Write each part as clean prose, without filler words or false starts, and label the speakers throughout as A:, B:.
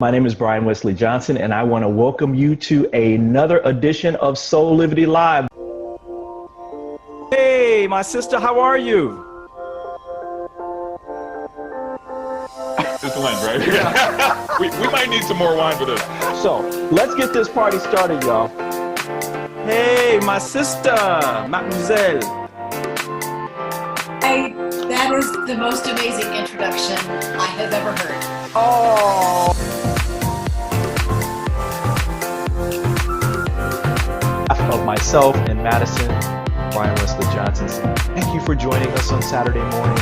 A: My name is Westley Johnson, and I want to welcome you to another edition of Soulivity Live. Hey, my sister, how are you?
B: It's the lens, right? Yeah. we might need some more wine for this.
A: So, let's get this party started, y'all. Hey, my sister, mademoiselle.
C: That is the most amazing introduction I have ever heard.
A: Oh. Of myself and Madison, Westley Johnson. Thank you for joining us on Saturday morning.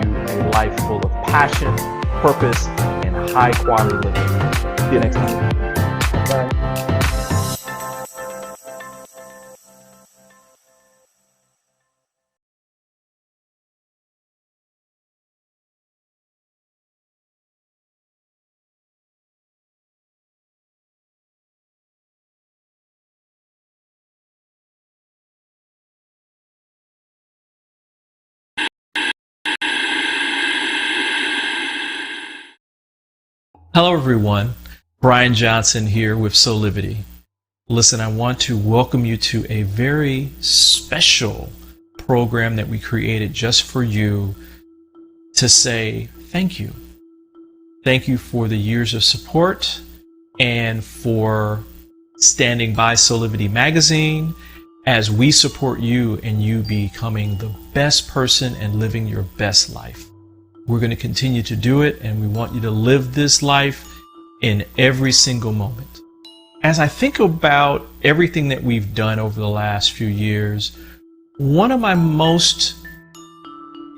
A: You a life full of passion, purpose, and high quality living. See you next time. Bye.
D: Hello everyone, Brian Johnson here with Soulivity. Listen, I want to welcome you to a very special program that we created just for you to say thank you. Thank you for the years of support and for standing by Soulivity Magazine as we support you and you becoming the best person and living your best life. We're going to continue to do it, and we want you to live this life in every single moment. As I think about everything that we've done over the last few years, one of my most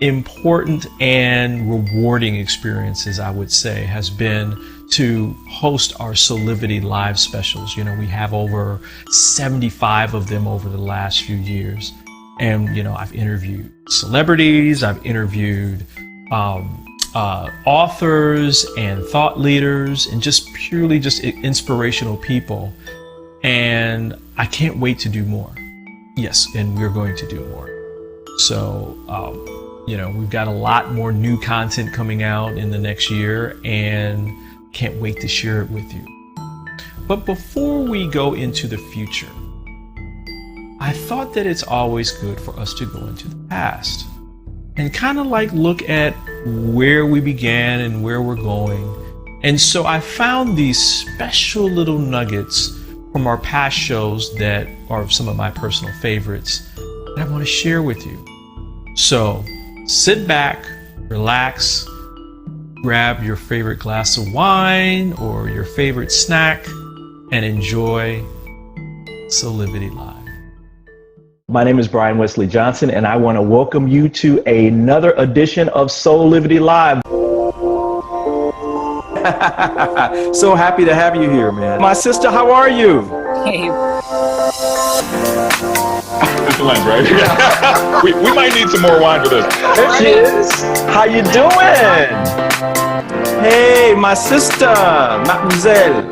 D: important and rewarding experiences, I would say, has been to host our Soulivity Live specials. You know, we have over 75 of them over the last few years. And, you know, I've interviewed celebrities, I've interviewed authors and thought leaders and just purely just inspirational people. And I can't wait to do more. Yes, and we're going to do more. So, you know, we've got a lot more new content coming out in the next year and can't wait to share it with you. But before we go into the future, I thought that it's always good for us to go into the past and kind of like look at where we began and where we're going. And so I found these special little nuggets from our past shows that are some of my personal favorites that I want to share with you. So sit back, relax, grab your favorite glass of wine or your favorite snack and enjoy Soulivity Live.
A: My name is Westley Johnson, and I want to welcome you to another edition of Soulivity Live. So happy to have you here, man. My sister, how are you?
C: Hey.
B: It's the lens, right? Yeah. we might need some more wine for this.
A: There she is. How you doing? Hey, my sister, mademoiselle.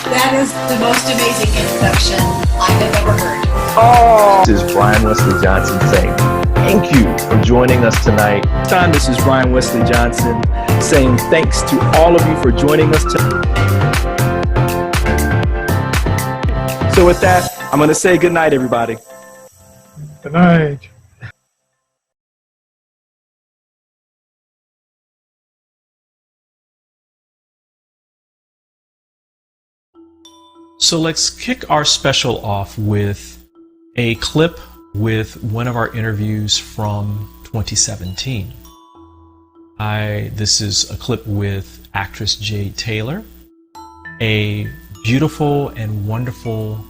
C: That is the most amazing introduction I have ever heard.
A: Oh, this is Westley Johnson saying thank you for joining us tonight. This is Westley Johnson saying thanks to all of you for joining us tonight. So with that, I'm going to say good night, everybody.
E: Good night.
D: So let's kick our special off with a clip with one of our interviews from 2017. This is a clip with actress Jade Tailor, a beautiful and wonderful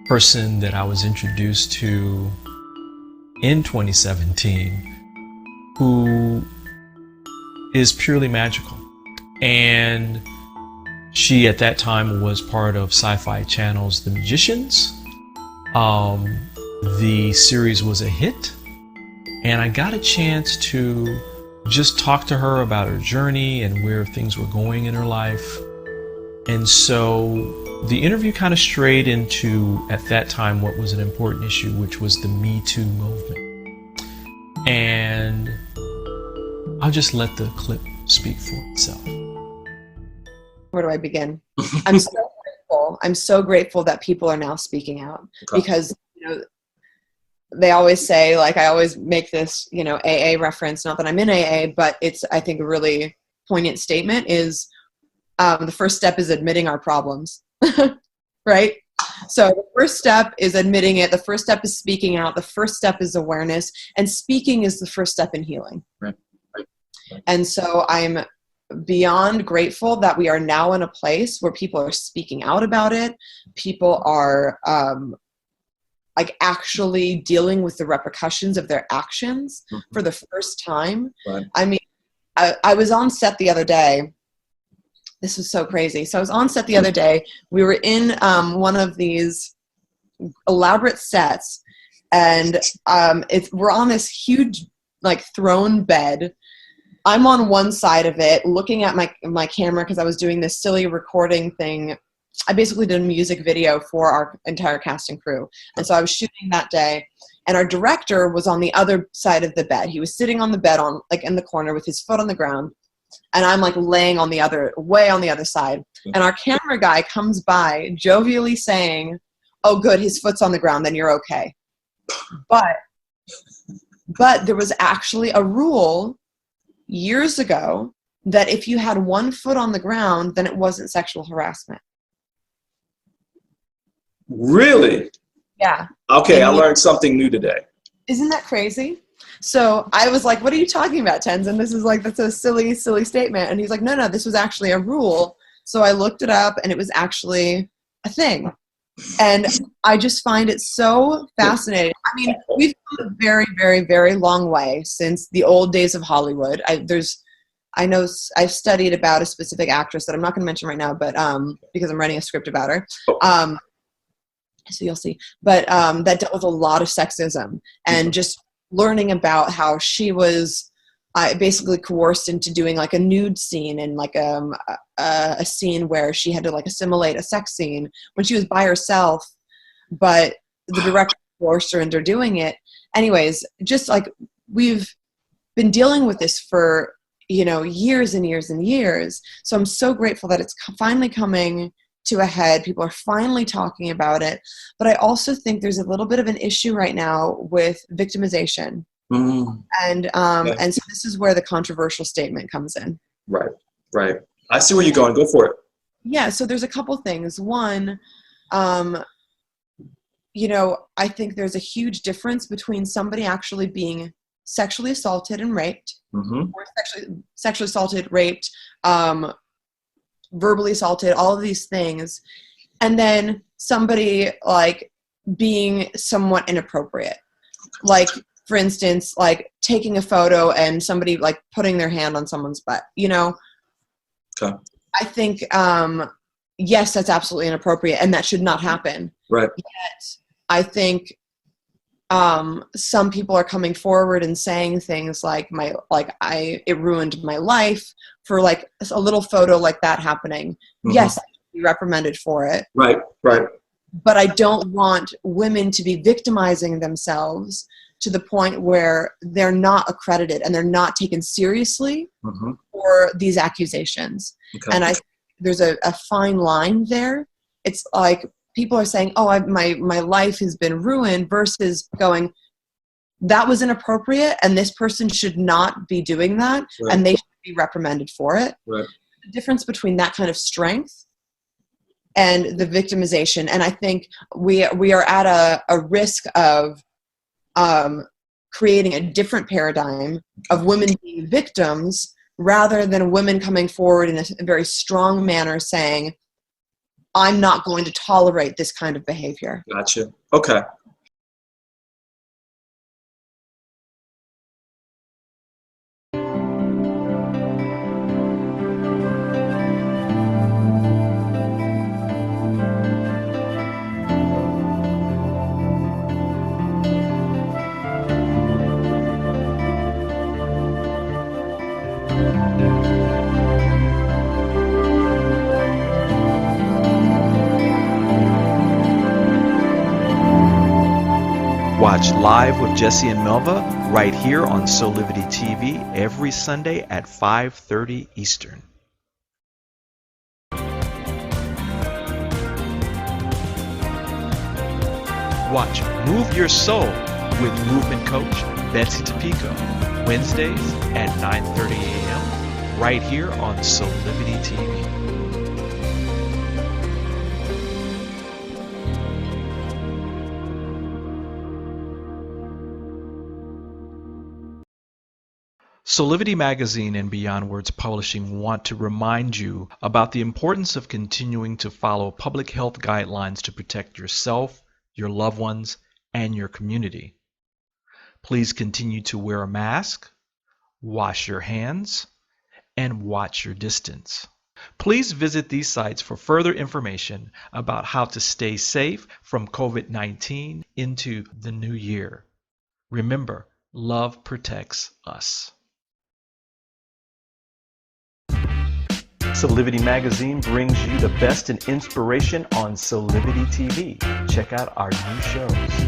D: person that I was introduced to in 2017 who is purely magical. And she, at that time, was part of Sci-Fi Channel's The Magicians. The series was a hit, and I got a chance to just talk to her about her journey and where things were going in her life. And so the interview kind of strayed into, at that time, what was an important issue, which was the Me Too movement. And I'll just let the clip speak for itself.
F: Where do I begin? I'm so grateful. I'm so grateful that people are now speaking out, because, you know, they always say, like, I always make this, you know, AA reference, not that I'm in AA, but it's, I think, a really poignant statement is, the first step is admitting our problems, right? So the first step is admitting it. The first step is speaking out. The first step is awareness, and speaking is the first step in healing.
A: Right.
F: And so I'm beyond grateful that we are now in a place where people are speaking out about it. People are, like, actually dealing with the repercussions of their actions for the first time.
A: Right.
F: I mean, I was on set the other day. This was so crazy. So I was on set the other day. We were in one of these elaborate sets, and we're on this huge, like, throne bed. I'm on one side of it looking at my camera because I was doing this silly recording thing. I basically did a music video for our entire cast and crew. And so I was shooting that day, and our director was on the other side of the bed. He was sitting on the bed in the corner with his foot on the ground. And I'm, like, laying way on the other side. And our camera guy comes by jovially saying, "Oh, good, his foot's on the ground, then you're okay." But there was actually a rule years ago that if you had one foot on the ground, then it wasn't sexual harassment.
A: Really?
F: Yeah.
A: Okay, I learned something new today.
F: Isn't that crazy? So I was like, "What are you talking about, Tenzin? This is, like, that's a silly, silly statement." And he's like, no, this was actually a rule. So I looked it up, and it was actually a thing. And I just find it so fascinating. I mean, we've come a very, very, very long way since the old days of Hollywood. I know I've studied about a specific actress that I'm not going to mention right now, but because I'm writing a script about her. So you'll see. But that dealt with a lot of sexism, and just learning about how she was basically coerced into doing, like, a nude scene and, like, a scene where she had to, like, assimilate a sex scene when she was by herself, but the director forced her into doing it. Anyways, just, like, we've been dealing with this for, you know, years and years and years. So I'm so grateful that it's finally coming to a head. People are finally talking about it. But I also think there's a little bit of an issue right now with victimization. And so this is where the controversial statement comes in.
A: Right. I see where you're going. Go for it.
F: Yeah, so there's a couple things. One, you know, I think there's a huge difference between somebody actually being sexually assaulted and raped, or sexually assaulted, raped, verbally assaulted, all of these things, and then somebody, like, being somewhat inappropriate. Like, for instance, like, taking a photo and somebody, like, putting their hand on someone's butt, you know?
A: Okay.
F: I think, yes, that's absolutely inappropriate, and that should not happen.
A: Right.
F: Yet, I think some people are coming forward and saying things like, it ruined my life for, like, a little photo like that happening. Yes, I should be reprimanded for it.
A: Right.
F: But I don't want women to be victimizing themselves to the point where they're not accredited and they're not taken seriously for these accusations. Okay. And I think there's a fine line there. It's like people are saying, "Oh, my life has been ruined," versus going, "That was inappropriate and this person should not be doing that, and they should be reprimanded for it."
A: Right.
F: The difference between that kind of strength and the victimization. And I think we are at a risk of creating a different paradigm of women being victims rather than women coming forward in a very strong manner saying, "I'm not going to tolerate this kind of behavior."
A: Gotcha. Okay. Watch Live with Jesse and Melva right here on Soulivity TV every Sunday at 5:30 Eastern. Watch Move Your Soul with movement coach Betsy Tapico, Wednesdays at 9:30 a.m. right here on Soulivity TV. Soulivity Magazine and Beyond Words Publishing want to remind you about the importance of continuing to follow public health guidelines to protect yourself, your loved ones, and your community. Please continue to wear a mask, wash your hands, and watch your distance. Please visit these sites for further information about how to stay safe from COVID-19 into the new year. Remember, love protects us. Soulivity Magazine brings you the best in inspiration on Soulivity TV. Check out our new shows.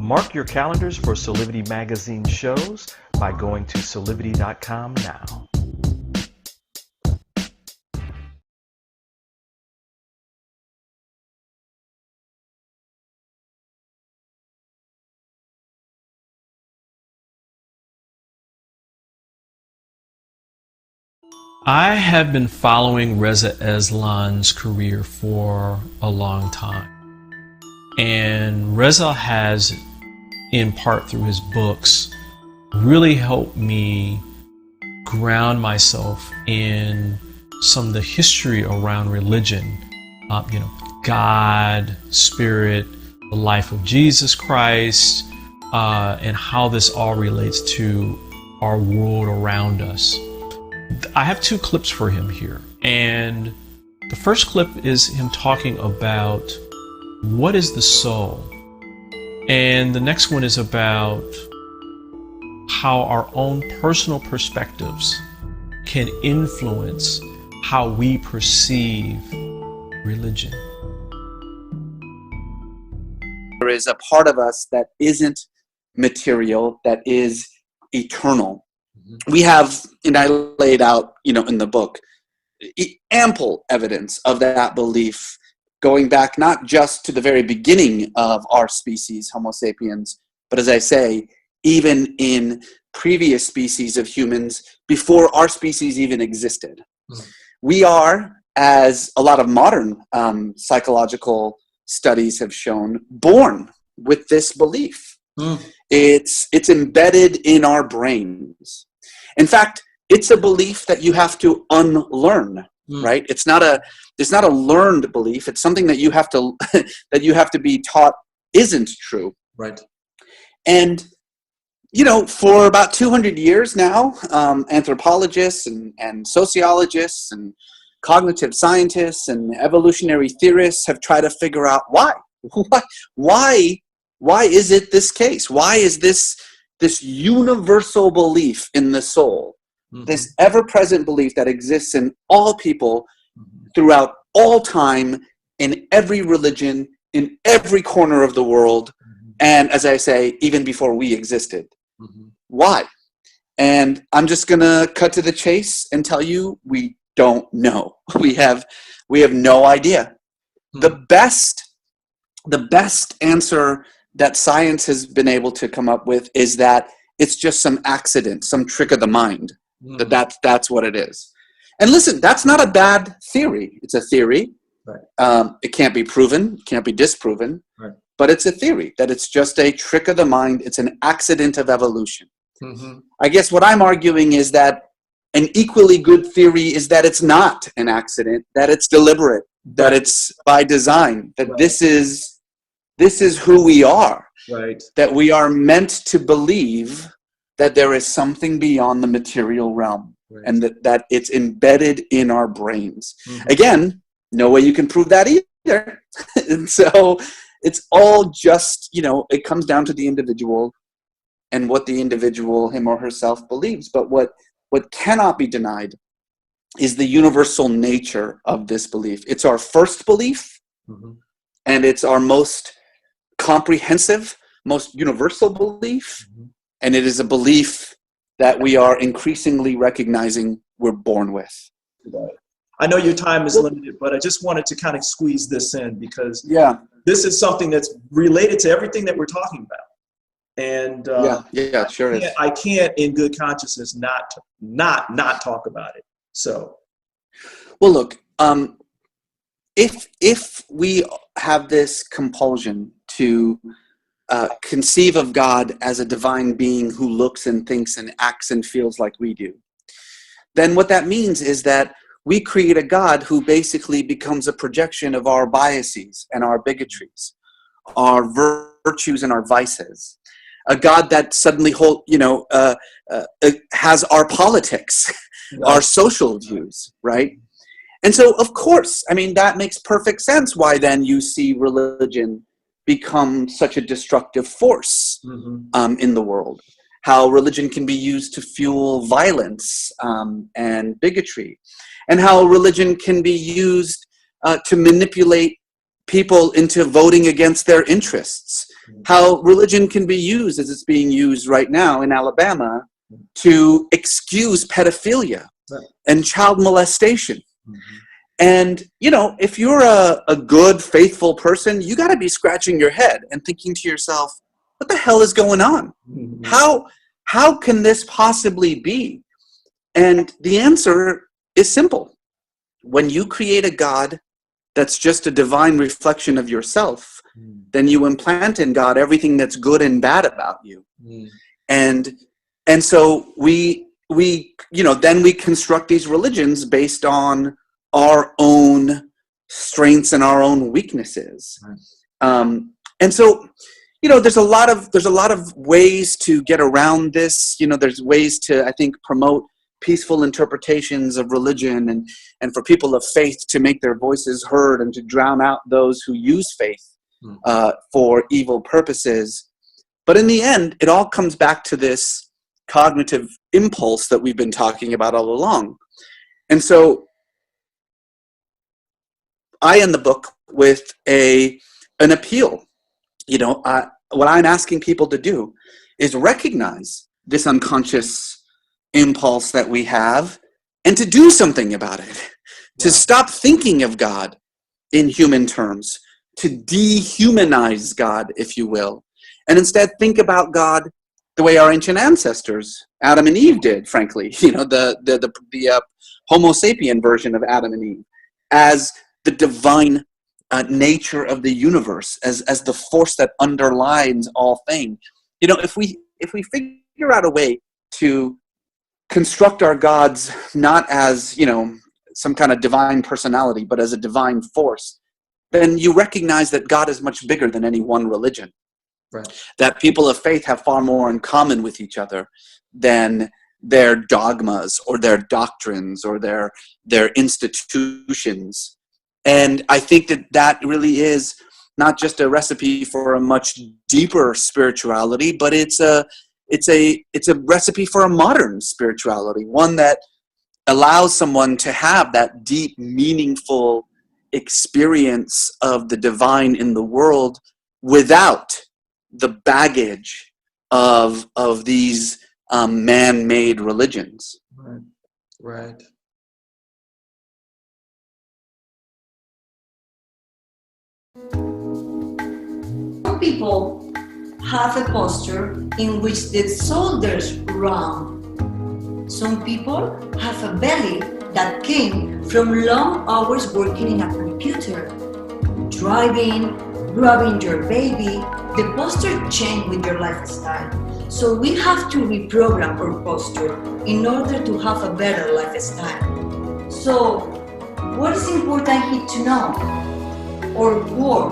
A: Mark your calendars for Soulivity Magazine shows by going to soulivity.com now.
D: I have been following Reza Aslan's career for a long time. And Reza has, in part through his books, really helped me ground myself in some of the history around religion. God, Spirit, the life of Jesus Christ, and how this all relates to our world around us. I have two clips for him here. And the first clip is him talking about what is the soul? And the next one is about how our own personal perspectives can influence how we perceive religion.
G: There is a part of us that isn't material, that is eternal. We have, and I laid out, in the book, ample evidence of that belief going back not just to the very beginning of our species, Homo sapiens, but as I say, even in previous species of humans before our species even existed. We are, as a lot of modern psychological studies have shown, born with this belief. It's embedded in our brains. In fact, it's a belief that you have to unlearn, right? It's not a learned belief. It's something that you have to that you have to be taught isn't true.
H: Right.
G: And for about 200 years now, anthropologists and sociologists and cognitive scientists and evolutionary theorists have tried to figure out why is it this case? Why is this universal belief in the soul, this ever-present belief that exists in all people throughout all time, in every religion, in every corner of the world, and as I say, even before we existed? Why? And I'm just going to cut to the chase and tell you we don't know. We have no idea. The best answer that science has been able to come up with is that it's just some accident, some trick of the mind. That's what it is. And listen, that's not a bad theory. It's a theory.
H: Right.
G: It can't be proven, can't be disproven.
H: Right.
G: But it's a theory that it's just a trick of the mind. It's an accident of evolution. I guess what I'm arguing is that an equally good theory is that it's not an accident, that it's deliberate, that it's by design, that this is who we are, that we are meant to believe that there is something beyond the material realm, and that it's embedded in our brains. Again, no way you can prove that either. And so it's all just, it comes down to the individual and what the individual, him or herself, believes. But what cannot be denied is the universal nature of this belief. It's our first belief, and it's our most comprehensive, most universal belief, and it is a belief that we are increasingly recognizing we're born with.
H: I know your time is limited, but I just wanted to kind of squeeze this in because this is something that's related to everything that we're talking about. And
G: sure is.
H: I can't in good consciousness not talk about it. So,
G: well, look, if we have this compulsion to conceive of God as a divine being who looks and thinks and acts and feels like we do, then what that means is that we create a God who basically becomes a projection of our biases and our bigotries, our virtues and our vices. A God that suddenly has our politics, our social views, right? And so, of course, I mean, that makes perfect sense why then you see religion become such a destructive force in the world. How religion can be used to fuel violence and bigotry. And how religion can be used to manipulate people into voting against their interests. How religion can be used, as it's being used right now in Alabama, to excuse pedophilia and child molestation. And, if you're a good, faithful person, you got to be scratching your head and thinking to yourself, what the hell is going on? How can this possibly be? And the answer is simple. When you create a God that's just a divine reflection of yourself, then you implant in God everything that's good and bad about you. And so we then we construct these religions based on our own strengths and our own weaknesses. And so, there's a lot of ways to get around this. There's ways to, I think, promote peaceful interpretations of religion and for people of faith to make their voices heard and to drown out those who use faith for evil purposes. But in the end, it all comes back to this cognitive impulse that we've been talking about all along. And so I end the book with an appeal. What I'm asking people to do is recognize this unconscious impulse that we have and to do something about it, to stop thinking of God in human terms, to dehumanize God, if you will, and instead think about God the way our ancient ancestors, Adam and Eve, did, frankly, the Homo sapien version of Adam and Eve, as the divine nature of the universe, as the force that underlines all things. If we figure out a way to construct our gods not as some kind of divine personality, but as a divine force, then you recognize that God is much bigger than any one religion. Right. That people of faith have far more in common with each other than their dogmas or their doctrines or their institutions. And I think that really is not just a recipe for a much deeper spirituality, but it's a recipe for a modern spirituality, one that allows someone to have that deep, meaningful experience of the divine in the world without the baggage of these man-made religions.
H: Right.
C: Some people have a posture in which the shoulders round. Some people have a belly that came from long hours working in a computer. Driving, grabbing your baby, the posture change with your lifestyle. So we have to reprogram our posture in order to have a better lifestyle. So what is important here to know? Our core,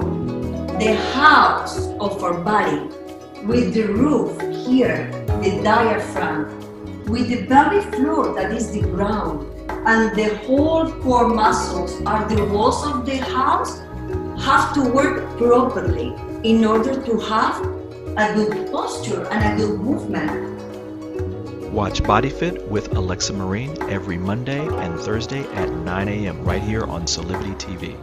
C: the house of our body, with the roof here, the diaphragm, with the belly floor that is the ground, and the whole core muscles are the walls of the house, have to work properly in order to have a good posture and a good movement.
A: Watch Body Fit with Alexa Marine every Monday and Thursday at 9 a.m. right here on Soulivity TV.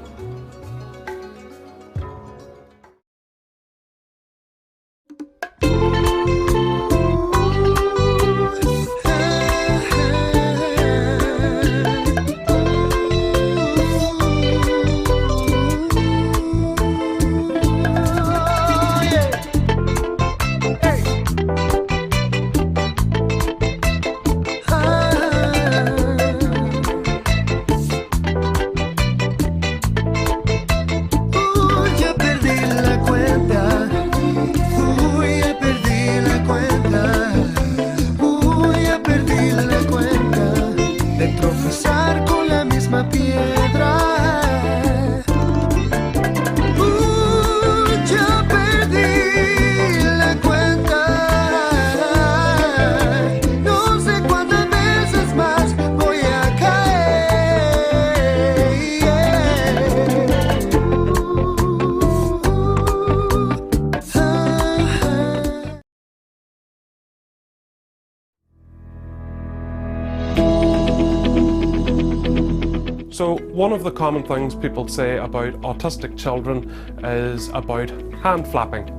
I: So one of the common things people say about autistic children is about hand flapping.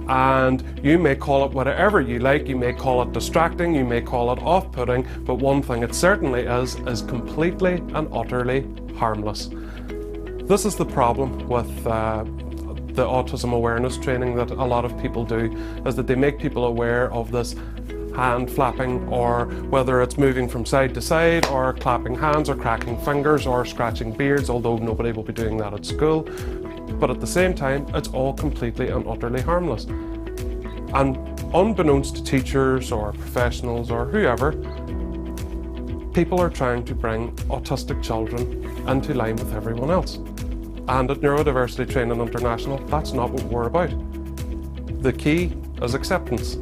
I: And you may call it whatever you like, you may call it distracting, you may call it off-putting, but one thing it certainly is completely and utterly harmless. This is the problem with the autism awareness training that a lot of people do, is that they make people aware of this hand flapping, or whether it's moving from side to side, or clapping hands, or cracking fingers, or scratching beards, although nobody will be doing that at school. But at the same time, it's all completely and utterly harmless. And unbeknownst to teachers or professionals or whoever, people are trying to bring autistic children into line with everyone else. And at Neurodiversity Training International, that's not what we're about. The key is acceptance.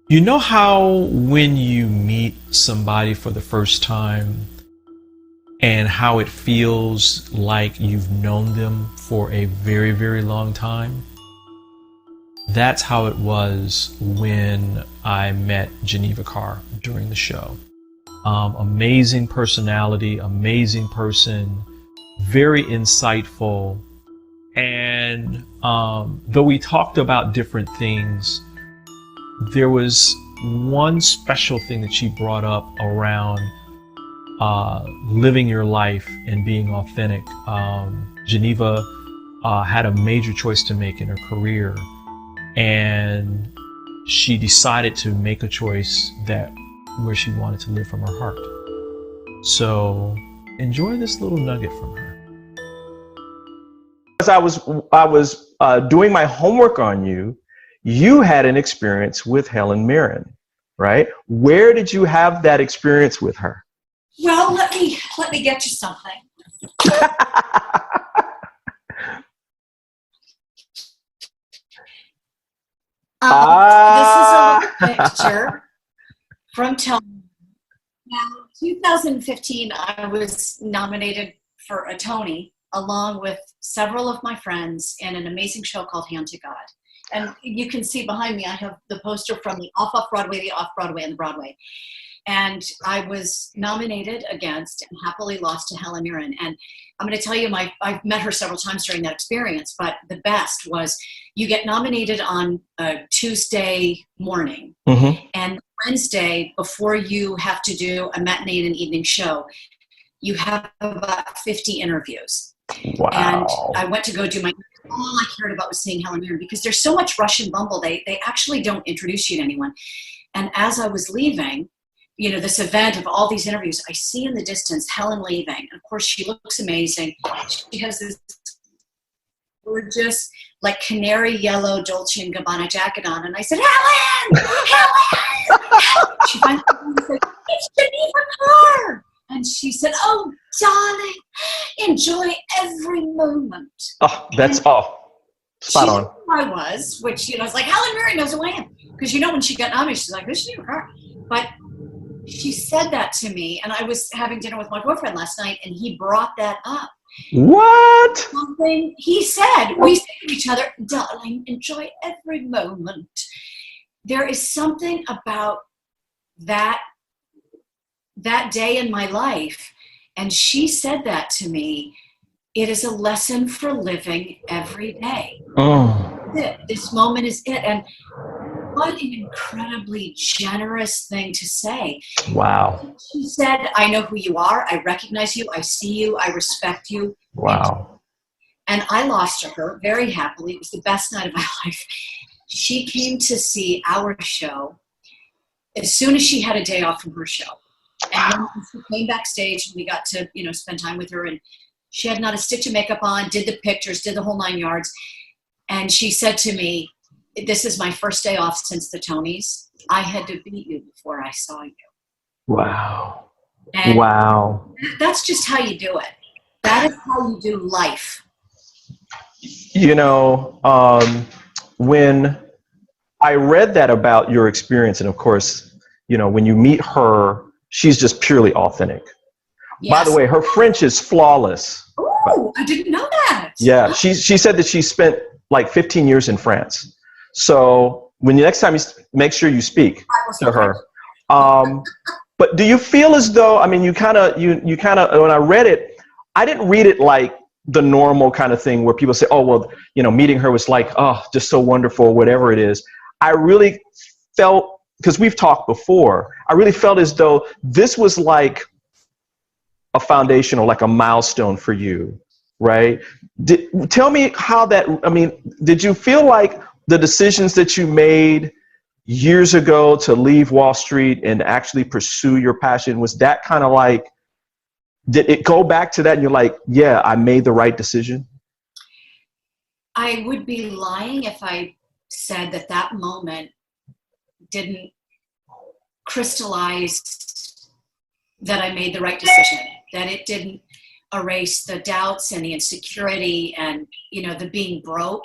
D: You know how when you meet somebody for the first time and how it feels like you've known them for a very, very long time? That's how it was when I met Geneva Carr during the show. Amazing personality, amazing person, very insightful. And though we talked about different things, there was one special thing that she brought up around living your life and being authentic. Geneva had a major choice to make in her career, and she decided to make a choice that where she wanted to live from her heart. So enjoy this little nugget from her.
J: As I was doing my homework on you, you had an experience with Helen Mirren, right? Where did you have that experience with her?
K: Well, let me get you something. This is a little picture from Tailor. Now, 2015, I was nominated for a Tony along with several of my friends in an amazing show called Hand to God. And you can see behind me, I have the poster from the Off-Broadway, the Off-Broadway, and the Broadway. And I was nominated against and happily lost to Helen Mirren. And I'm going to tell you, I've met her several times during that experience, but the best was you get nominated on a Tuesday morning. Mm-hmm. And Wednesday, before you have to do a matinee and an evening show, you have about 50 interviews.
J: Wow.
K: And I went to go do my all I cared about was seeing Helen Mirren, because there's so much rush and bumble. They actually don't introduce you to anyone. And as I was leaving, you know, this event of all these interviews, I see in the distance Helen leaving. And of course, she looks amazing. She has this gorgeous, like canary yellow Dolce & Gabbana jacket on. And I said, Helen! Helen! She finally said, it's Geneva Carr. And she said, oh, darling, enjoy every moment.
J: Oh, that's spot on.
K: Who I was, which, you know, it's like, Helen Mirren knows who I am. Because, you know, when she got nominated, she's like, who's Geneva Carr? But she said that to me, and I was having dinner with my boyfriend last night, and he brought that up.
J: What?
K: Something he said, we said to each other, darling, enjoy every moment. There is something about that day in my life, and she said that to me. It is a lesson for living every day. This moment is it. And what an incredibly generous thing to say.
J: Wow.
K: She said, I know who you are. I recognize you. I see you. I respect you.
J: Wow.
K: And I lost to her very happily. It was the best night of my life. She came to see our show as soon as she had a day off from her show. And then she came backstage, and we got to, you know, spend time with her. And she had not a stitch of makeup on, did the pictures, did the whole 9 yards. And she said to me, this is my first day off since the Tonys. I had to beat you before I saw you.
J: Wow.
K: And
J: wow.
K: That's just how you do it. That is how you do life.
J: You know, when I read that about your experience, and of course, you know, when you meet her, she's just purely authentic. Yes. By the way, her French is flawless.
K: Oh, I didn't know that.
J: Yeah, she said that she spent like 15 years in France. So when the next time you make sure you speak to her. But do you feel as though, I mean, you kind of, when I read it, I didn't read it like the normal kind of thing where people say, oh, well, you know, meeting her was like, oh, just so wonderful, whatever it is. I really felt, because we've talked before, I really felt as though this was like a foundational, like a milestone for you, right? Tell me how that, I mean, did you feel like the decisions that you made years ago to leave Wall Street and actually pursue your passion, was that kind of like, did it go back to that and you're like, yeah, I made the right decision?
K: I would be lying if I said that that moment didn't crystallize that I made the right decision, that it didn't erase the doubts and the insecurity and, you know, the being broke.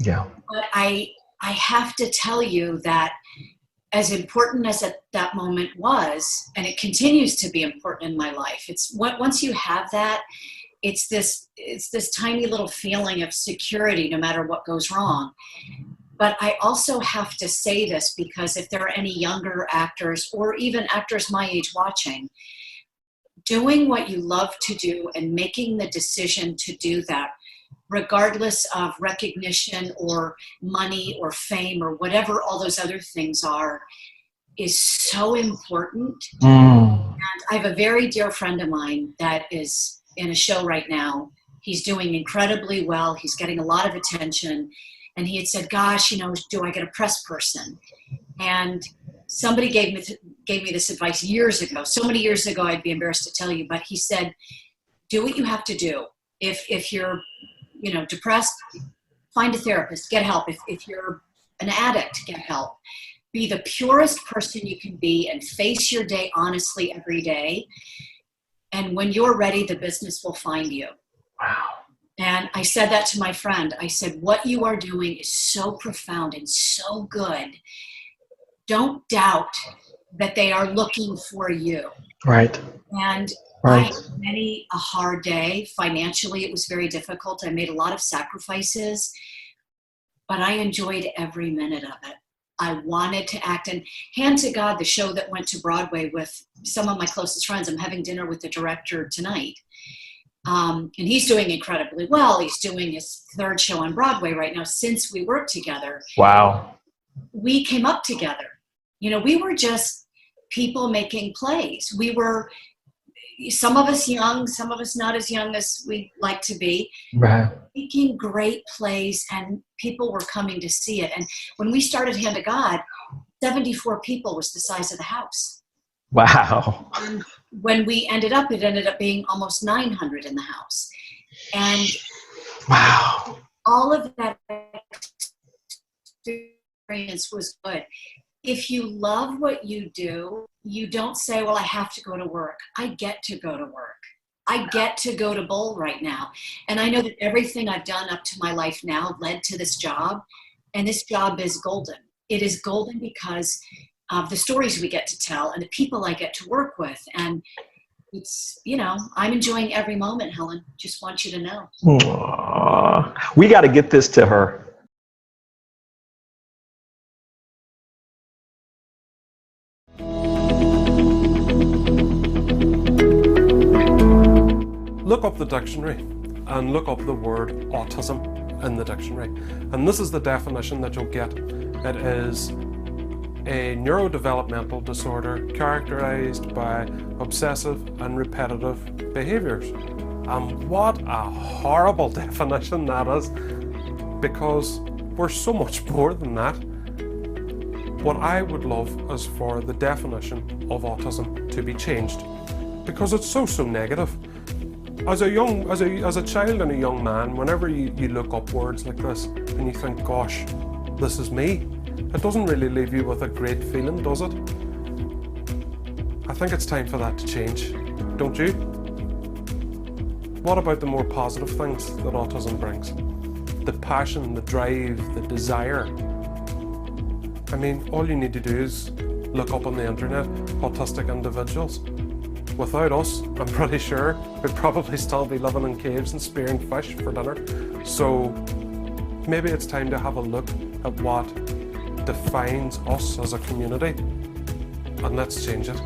J: Yeah.
K: But I have to tell you that as important as that moment was, and it continues to be important in my life, it's once you have that, it's this tiny little feeling of security no matter what goes wrong. But I also have to say this because if there are any younger actors or even actors my age watching, doing what you love to do and making the decision to do that, regardless of recognition or money or fame or whatever all those other things are, is so important. And I have a very dear friend of mine that is in a show right now. He's doing incredibly well. He's getting a lot of attention. And he had said, gosh, you know, do I get a press person? And somebody gave me this advice years ago. So many years ago, I'd be embarrassed to tell you, but he said, do what you have to do. If you're, you know, depressed, find a therapist, get help. If you're an addict, get help. Be the purest person you can be and face your day honestly every day. And when you're ready, the business will find you.
J: Wow.
K: And I said that to my friend. I said, what you are doing is so profound and so good. Don't doubt that they are looking for you.
J: Right.
K: And
J: right.
K: I had many a hard day. Financially, it was very difficult. I made a lot of sacrifices, but I enjoyed every minute of it. I wanted to act, and hand to God, the show that went to Broadway with some of my closest friends, I'm having dinner with the director tonight. And he's doing incredibly well. He's doing his third show on Broadway right now since we worked together.
J: Wow.
K: We came up together. You know, we were just people making plays. We were, some of us young, some of us not as young as we like to be,
J: Right.
K: making great plays, and people were coming to see it. And when we started Hand of God, 74 people was the size of the house.
J: Wow.
K: And when we ended up, it ended up being almost 900 in the house. And
J: wow,
K: all of that experience was good. If you love what you do, you don't say, well, I have to go to work. I get to go to work. I get to go to bowl right now. And I know that everything I've done up to my life now led to this job. And this job is golden. It is golden because of the stories we get to tell and the people I get to work with. And it's, I'm enjoying every moment, Helen. Just want you to know.
J: Aww. We got to get this to her.
I: Look up the dictionary and look up the word autism in the dictionary. And this is the definition that you'll get. It is a neurodevelopmental disorder characterized by obsessive and repetitive behaviors. And what a horrible definition that is, because we're so much more than that. What I would love is for the definition of autism to be changed, because it's so negative. As a child and a young man, whenever you look up words like this and you think, gosh, this is me, it doesn't really leave you with a great feeling, does it? I think it's time for that to change, don't you? What about the more positive things that autism brings? The passion, the drive, the desire. I mean, all you need to do is look up on the internet, autistic individuals. Without us, I'm pretty sure we'd probably still be living in caves and spearing fish for dinner. So maybe it's time to have a look at what defines us as a community, and let's change it.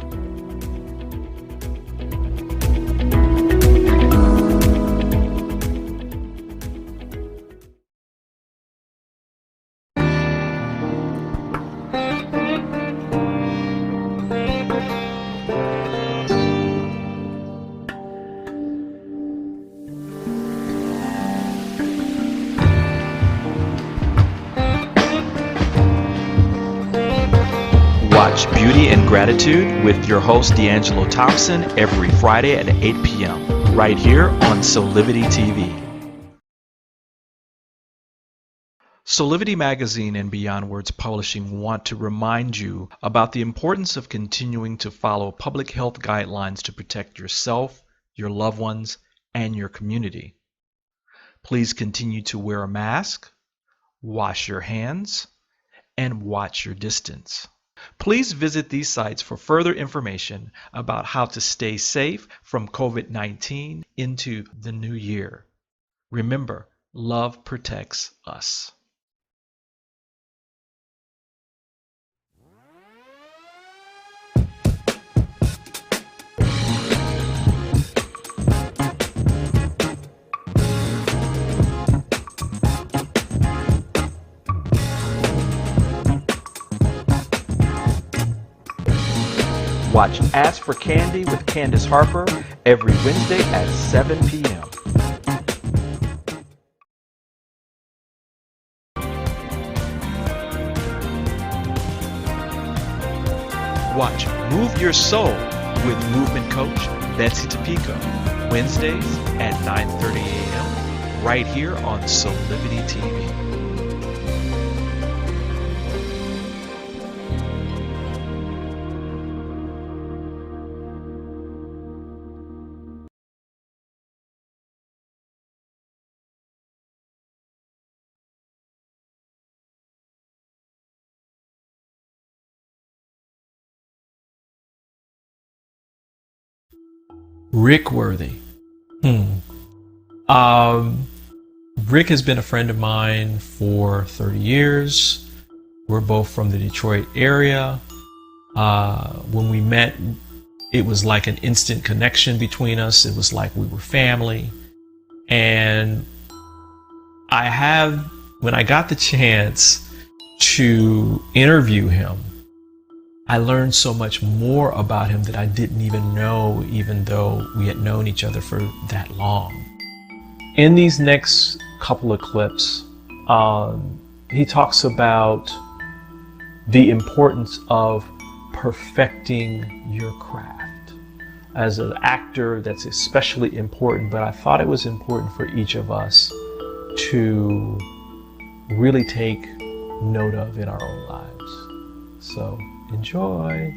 A: Watch Beauty and Gratitude with your host D'Angelo Thompson every Friday at 8 p.m. right here on Soulivity TV. Soulivity Magazine and Beyond Words Publishing want to remind you about the importance of continuing to follow public health guidelines to protect yourself, your loved ones, and your community. Please continue to wear a mask, wash your hands, and watch your distance. Please visit these sites for further information about how to stay safe from COVID-19 into the new year. Remember, love protects us. Watch Ask for Candy with Candace Harper every Wednesday at 7 p.m. Watch Move Your Soul with movement coach Betsy Tapico, Wednesdays at 9:30 a.m. right here on Soulivity TV.
D: Rick Worthy. Rick has been a friend of mine for 30 years. We're both from the Detroit area. When we met, it was like an instant connection between us. It was like we were family. And when I got the chance to interview him, I learned so much more about him that I didn't even know, even though we had known each other for that long. In these next couple of clips, he talks about the importance of perfecting your craft. As an actor, that's especially important, but I thought it was important for each of us to really take note of in our own lives. So enjoy.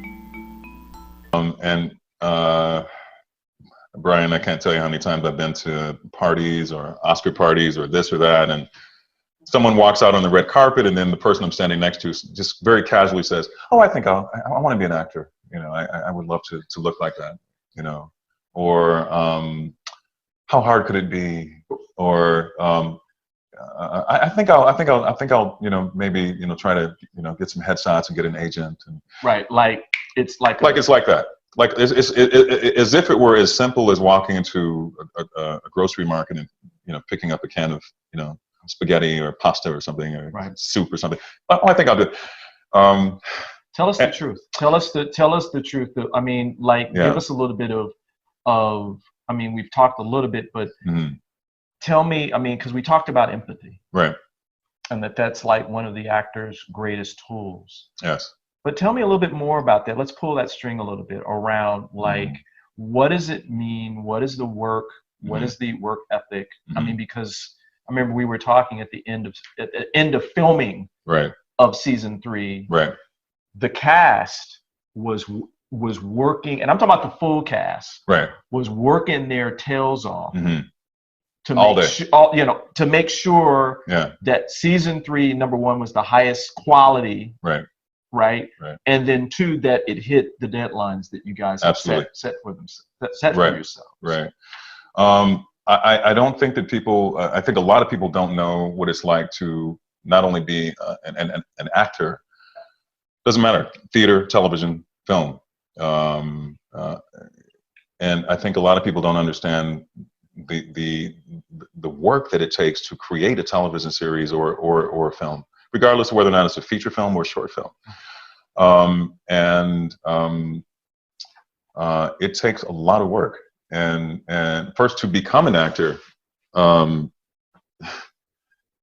B: Brian, I can't tell you how many times I've been to parties or Oscar parties or this or that, and someone walks out on the red carpet, and then the person I'm standing next to just very casually says, "Oh, I think I want to be an actor. You know, I would love to look like that. You know, or how hard could it be? Or I think I'll you know, maybe, you know, try to, you know, get some headshots and get an agent." And
J: Right, like it's like
B: it's like that. Like it's as if it were as simple as walking into a grocery market and, you know, picking up a can of, you know, spaghetti or pasta or something, or soup or something. Oh, I think I'll do it.
J: Tell us the truth. Tell us the truth. I mean, like, give us a little bit of. I mean, we've talked a little bit, but tell me. I mean, because we talked about empathy,
B: right?
J: And that's like one of the actor's greatest tools.
B: Yes.
J: But tell me a little bit more about that. Let's pull that string a little bit around, like, what does it mean? What is the work? What is the work ethic? I mean, because I remember we were talking at the end of filming of season 3.
B: Right.
J: The cast was working, and I'm talking about the full cast.
B: Right.
J: Was working their tails off to
B: all
J: make
B: day.
J: You know, to make sure that season 3, number 1, was the highest quality.
B: Right.
J: Right. And then 2, that it hit the deadlines that you guys have set for yourselves.
B: Right. I don't think that people. I think a lot of people don't know what it's like to not only be an actor. Doesn't matter, theater, television, film, and I think a lot of people don't understand the work that it takes to create a television series or a film, regardless of whether or not it's a feature film or a short film. It takes a lot of work. And first, to become an actor,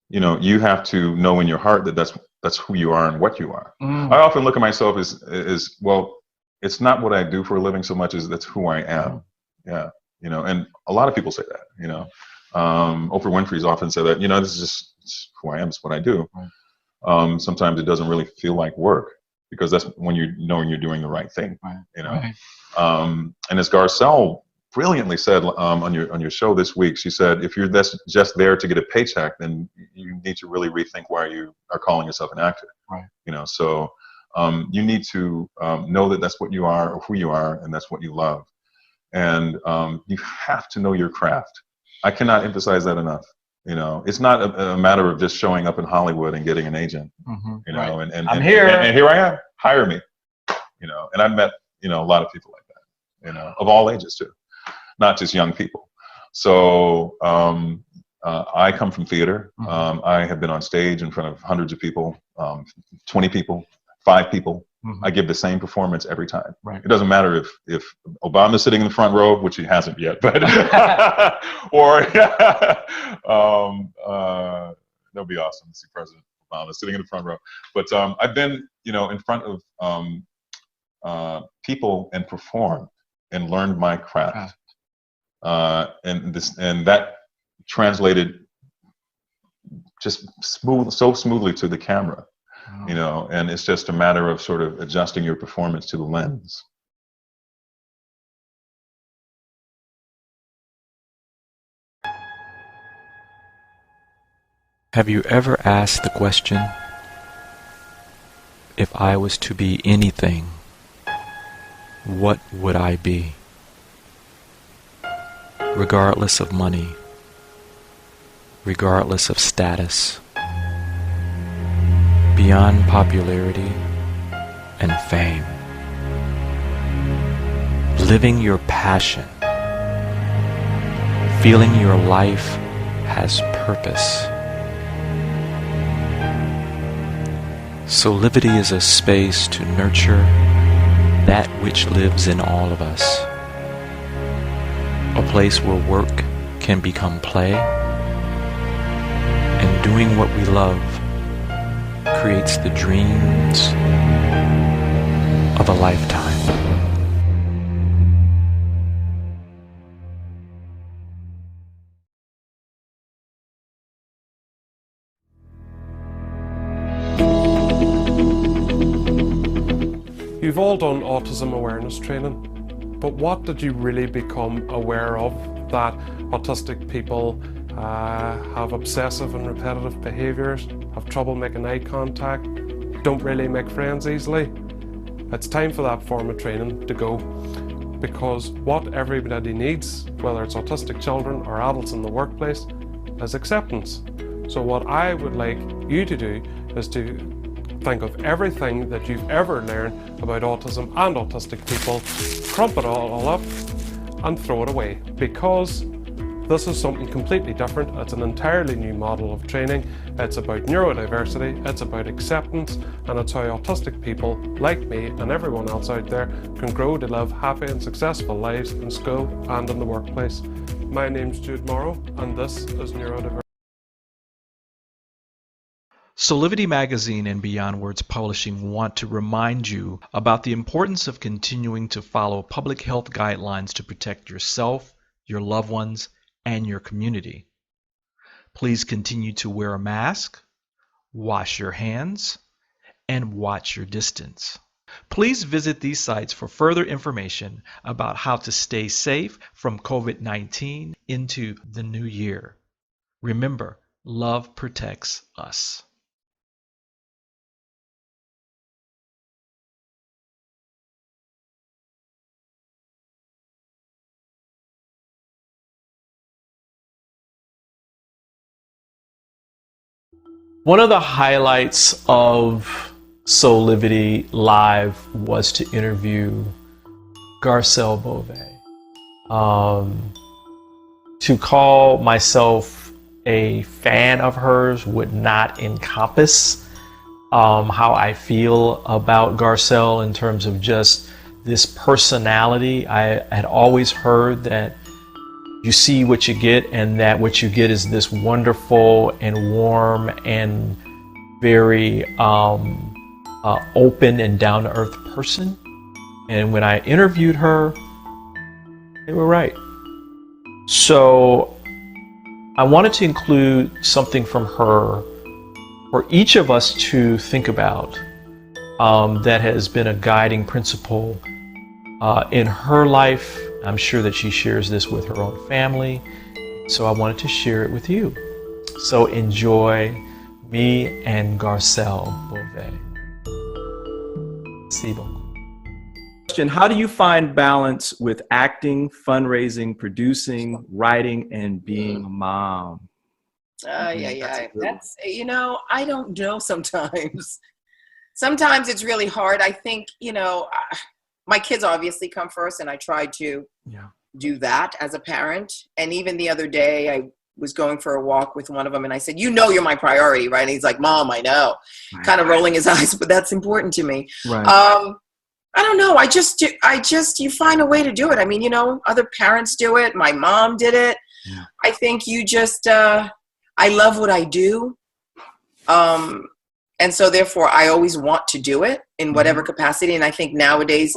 B: you know, you have to know in your heart that that's who you are and what you are. I often look at myself as well, it's not what I do for a living so much as that's who I am. Yeah. You know, and a lot of people say that, you know. Oprah Winfrey's often said that, you know, this is just who I am, it's what I do. Sometimes it doesn't really feel like work, because that's when you know you're doing the right thing, you know. And as Garcelle brilliantly said on your show this week, she said, if you're just there to get a paycheck, then you need to really rethink why you are calling yourself an actor. You know, so you need to know that that's what you are, or who you are, and that's what you love. And you have to know your craft. I cannot emphasize that enough. You know, it's not a matter of just showing up in Hollywood and getting an agent. You know, and
J: I'm here,
B: and here I am. Hire me. You know, and I've met, you know, a lot of people like that. You know, of all ages too, not just young people. So I come from theater. I have been on stage in front of hundreds of people, 20 people, 5 people. I give the same performance every time. It doesn't matter if Obama's sitting in the front row, which he hasn't yet, but or that'll be awesome to see President Obama sitting in the front row. But I've been, you know, in front of people and performed and learned my craft, and that translated just so smoothly to the camera. You know, and it's just a matter of sort of adjusting your performance to the lens.
A: Have you ever asked the question, if I was to be anything, what would I be? Regardless of money, regardless of status, beyond popularity and fame, living your passion, feeling your life has purpose. Soulivity is a space to nurture that which lives in all of us. A place where work can become play, and doing what we love creates the dreams of a lifetime.
I: You've all done autism awareness training, but what did you really become aware of? That autistic people have obsessive and repetitive behaviours, have trouble making eye contact, don't really make friends easily? It's time for that form of training to go, because what everybody needs, whether it's autistic children or adults in the workplace, is acceptance. So what I would like you to do is to think of everything that you've ever learned about autism and autistic people, crump it all up and throw it away, because this is something completely different. It's an entirely new model of training. It's about neurodiversity, it's about acceptance, and it's how autistic people like me and everyone else out there can grow to live happy and successful lives in school and in the workplace. My name's Jude Morrow, and this is Neurodiversity.
A: Soulivity Magazine and Beyond Words Publishing want to remind you about the importance of continuing to follow public health guidelines to protect yourself, your loved ones, and your community. Please continue to wear a mask, wash your hands, and watch your distance. Please visit these sites for further information about how to stay safe from COVID-19 into the new year. Remember, love protects us.
D: One of the highlights of Soulivity Live was to interview Garcelle Beauvais. To call myself a fan of hers would not encompass how I feel about Garcelle in terms of just this personality. I had always heard that you see what you get, and that what you get is this wonderful and warm and very open and down-to-earth person. And when I interviewed her, they were right. So I wanted to include something from her for each of us to think about that has been a guiding principle in her life. I'm sure that she shares this with her own family, so I wanted to share it with you. So enjoy me and Garcelle Beauvais. See you.
J: How do you find balance with acting, fundraising, producing, writing, and being a mom?
L: That's, you know, I don't know sometimes. Sometimes it's really hard. I think, you know, my kids obviously come first, and I try to do that as a parent. And even the other day, I was going for a walk with one of them, and I said, "You know, you're my priority, right?" And he's like, "Mom, I know," kind of rolling his eyes, but that's important to me.
J: Right.
L: I don't know. I just, you find a way to do it. I mean, you know, other parents do it. My mom did it.
J: Yeah.
L: I think you just, I love what I do. And so therefore I always want to do it in whatever capacity. And I think nowadays,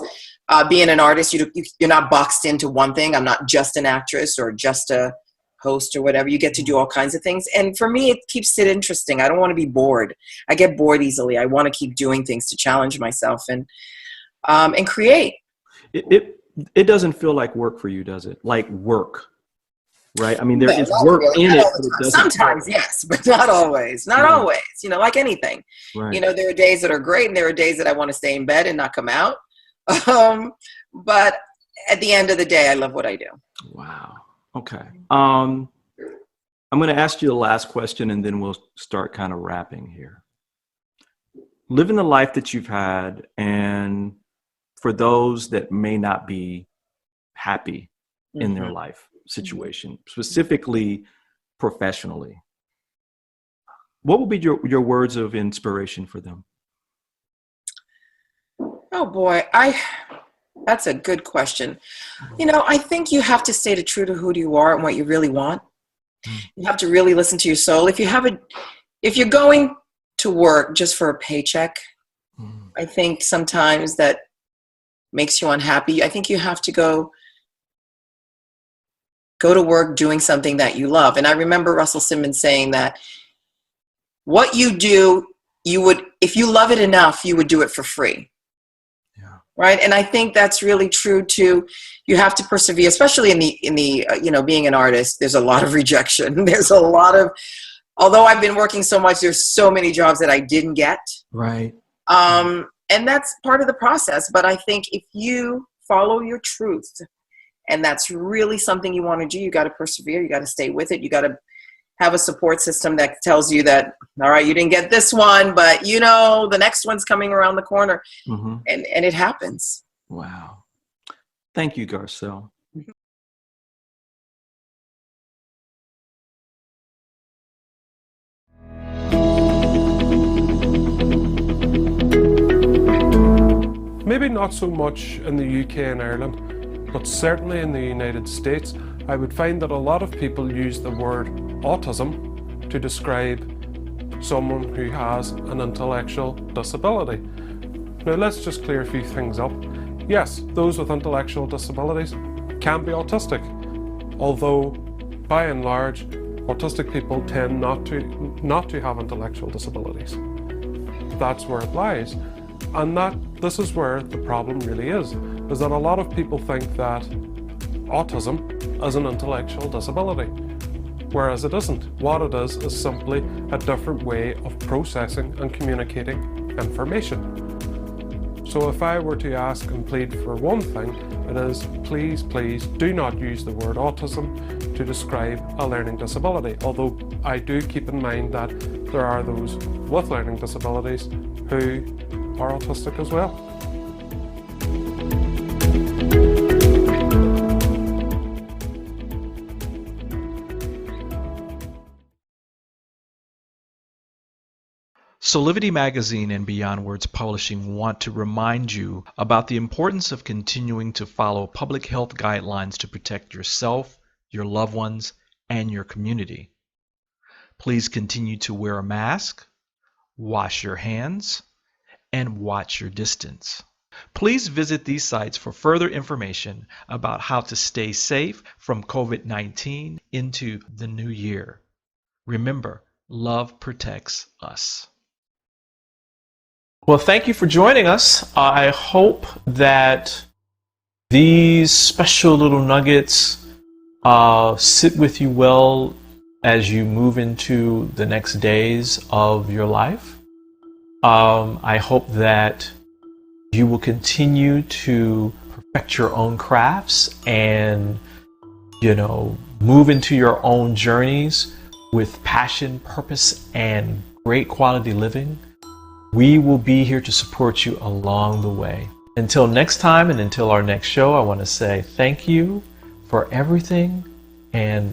L: being an artist, you're not boxed into one thing. I'm not just an actress or just a host or whatever. You get to do all kinds of things. And for me, it keeps it interesting. I don't want to be bored. I get bored easily. I want to keep doing things to challenge myself and create.
J: It doesn't feel like work for you, does it? Like work, right? I mean, there is work in it, but it doesn't.
L: Sometimes, yes, but not always. Not always. You know, like anything.
J: Right.
L: You know, there are days that are great, and there are days that I want to stay in bed and not come out. But at the end of the day, I love what I do.
J: Wow. Okay. I'm going to ask you the last question, and then we'll start kind of wrapping here. Living the life that you've had, and for those that may not be happy in their life situation, specifically professionally, what would be your words of inspiration for them?
L: Oh boy, That's a good question. I think you have to stay true to who you are and what you really want. You have to really listen to your soul. If you're going to work just for a paycheck, I think sometimes that makes you unhappy. I think you have to go to work doing something that you love. And I remember Russell Simmons saying that what you do, if you love it enough, you would do it for free. Right. And I think that's really true too. You have to persevere, especially in the being an artist, there's a lot of rejection. There's a lot of, although I've been working so much, there's so many jobs that I didn't get.
A: Right.
L: And that's part of the process. But I think if you follow your truth and that's really something you want to do, you got to persevere. You got to stay with it. You got to have a support system that tells you that, all right, you didn't get this one, but the next one's coming around the corner. And it happens.
A: Wow. Thank you, Garcelle.
I: Maybe not so much in the UK and Ireland, but certainly in the United States, I would find that a lot of people use the word autism to describe someone who has an intellectual disability. Now let's just clear a few things up. Yes, those with intellectual disabilities can be autistic, although by and large, autistic people tend not to have intellectual disabilities. That's where it lies. And this is where the problem really is that a lot of people think that autism is an intellectual disability, whereas it isn't. What it is simply a different way of processing and communicating information. So if I were to ask and plead for one thing, it is please, please do not use the word autism to describe a learning disability, although I do keep in mind that there are those with learning disabilities who are autistic as well.
A: Soulivity Magazine and Beyond Words Publishing want to remind you about the importance of continuing to follow public health guidelines to protect yourself, your loved ones, and your community. Please continue to wear a mask, wash your hands, and watch your distance. Please visit these sites for further information about how to stay safe from COVID-19 into the new year. Remember, love protects us.
D: Well, thank you for joining us. I hope that these special little nuggets sit with you well as you move into the next days of your life. I hope that you will continue to perfect your own crafts and, move into your own journeys with passion, purpose, and great quality living. We will be here to support you along the way. Until next time and until our next show, I want to say thank you for everything and